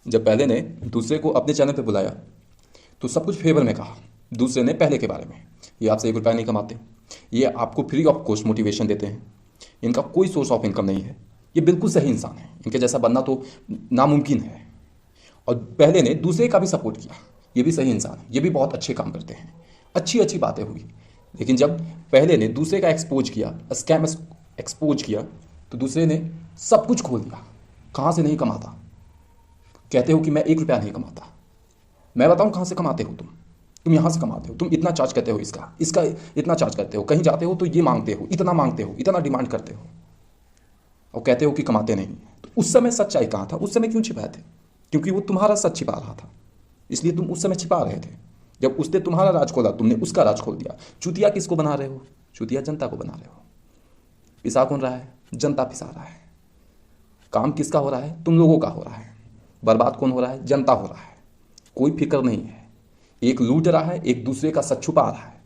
जब पहले ने दूसरे को अपने चैनल पे बुलाया तो सब कुछ फेवर में कहा दूसरे ने पहले के बारे में। ये आपसे 1 रुपया नहीं कमाते, ये आपको फ्री ऑफ कॉस्ट मोटिवेशन देते हैं, इनका कोई सोर्स ऑफ इनकम नहीं है, ये बिल्कुल सही इंसान है, इनके जैसा बनना तो नामुमकिन है। और पहले ने दूसरे का भी सपोर्ट किया, ये भी सही इंसान है, ये भी बहुत अच्छे काम करते हैं, अच्छी अच्छी बातें हुई। लेकिन जब पहले ने दूसरे का एक्सपोज किया, स्कैम एक्सपोज किया, तो दूसरे ने सब कुछ खोल दिया। कहाँ से नहीं कमाता, कहते हो कि मैं 1 रुपया नहीं कमाता। मैं बताऊं कहाँ से कमाते हो तुम यहाँ से कमाते हो। तुम इतना चार्ज करते हो, इसका इसका इतना चार्ज करते हो, कहीं जाते हो तो ये मांगते हो, इतना डिमांड करते हो, और कहते हो कि कमाते नहीं। तो उस समय सच्चाई कहाँ था, उस समय क्यों छिपाए थे? क्योंकि वो तुम्हारा सच छिपा रहा था, इसलिए तुम उस समय छिपा रहे थे। जब उसने तुम्हारा राज खोला, तुमने उसका राज खोल दिया। चुतिया किसको बना रहे हो? चुतिया जनता को बना रहे हो। पिसा कौन रहा है? जनता पिसा रहा है। काम किसका हो रहा है? तुम लोगों का हो रहा है। बर्बाद कौन हो रहा है? जनता हो रहा है। कोई फिक्र नहीं है। एक लूट रहा है, एक दूसरे का सच छुपा रहा है।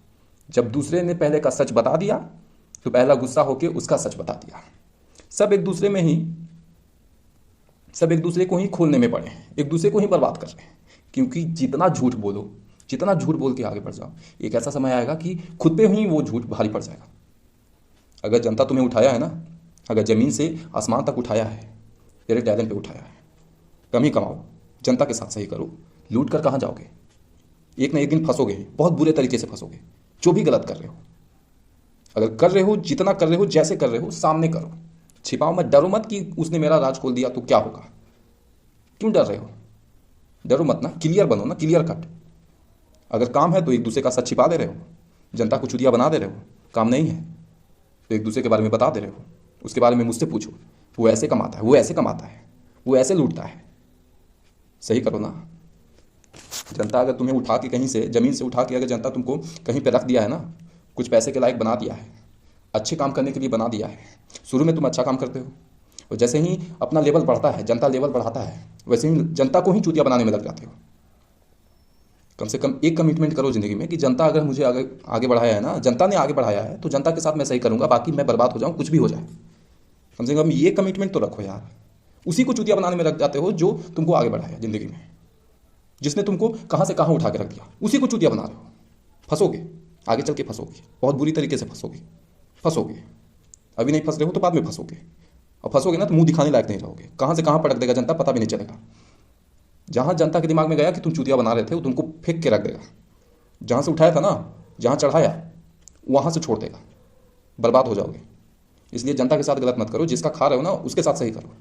जब दूसरे ने पहले का सच बता दिया तो पहला गुस्सा होकर उसका सच बता दिया। सब एक दूसरे में ही, सब एक दूसरे को ही खोलने में पड़े हैं, एक दूसरे को ही बर्बाद कर रहे हैं। क्योंकि जितना झूठ बोलो, जितना झूठ बोल के आगे बढ़ जाओ, एक ऐसा समय आएगा कि खुद पे ही वो झूठ भारी पड़ जाएगा। अगर जनता तुम्हें उठाया है ना, अगर ज़मीन से आसमान तक उठाया है, तेरे टैलेंट पे उठाया है, कम ही कमाओ, जनता के साथ सही करो। लूट कर कहाँ जाओगे? एक ना एक दिन फंसोगे, बहुत बुरे तरीके से फंसोगे। जो भी गलत कर रहे हो, अगर कर रहे हो, जितना कर रहे हो, जैसे कर रहे हो, सामने करो। छिपाओ मत, डरो मत कि उसने मेरा राज खोल दिया तो क्या होगा। क्यों डर रहे हो? डरो मत ना, क्लियर बनो ना, क्लियर कट। अगर काम है तो एक दूसरे का सच छिपा दे रहे हो, जनता को चुतिया बना दे रहे हो। काम नहीं है तो एक दूसरे के बारे में बता दे रहे हो, उसके बारे में मुझसे पूछो। वो ऐसे कमाता है, वो ऐसे कमाता है, वो ऐसे लूटता है। सही करो ना। जनता अगर तुम्हें उठा के कहीं से, ज़मीन से उठा के अगर जनता तुमको कहीं पे रख दिया है ना, कुछ पैसे के लायक बना दिया है, अच्छे काम करने के लिए बना दिया है। शुरू में तुम अच्छा काम करते हो, और जैसे ही अपना लेवल बढ़ता है, जनता लेवल बढ़ाता है, वैसे ही जनता को ही चूतिया बनाने में लग जाते हो। कम से कम एक कमिटमेंट करो ज़िंदगी में कि जनता अगर मुझे आगे आगे बढ़ाया है ना, जनता ने आगे बढ़ाया है, तो जनता के साथ मैं सही करूँगा, बाकी मैं बर्बाद हो जाऊँ, कुछ भी हो जाए। कम से कम ये कमिटमेंट तो रखो यार। उसी को चूतिया बनाने में लग जाते हो जो तुमको आगे बढ़ाया ज़िंदगी में, जिसने तुमको कहाँ से कहाँ उठा के रख दिया, उसी को चूतिया बना रहे हो। फंसोगे, आगे चल के फंसोगे, बहुत बुरी तरीके से फंसोगे। फंसोगे, अभी नहीं फंस रहे हो तो बाद में फंसोगे, और फंसोगे ना तो मुंह दिखाने लायक नहीं रहोगे। कहाँ से कहाँ पटक देगा जनता, पता भी नहीं चलेगा। जहाँ जनता के दिमाग में गया कि तुम चूतिया बना रहे थे, वो तुमको फेंक के रख देगा। जहाँ से उठाया था ना, जहाँ चढ़ाया, वहाँ से छोड़ देगा, बर्बाद हो जाओगे। इसलिए जनता के साथ गलत मत करो, जिसका खा रहे हो ना उसके साथ सही करो।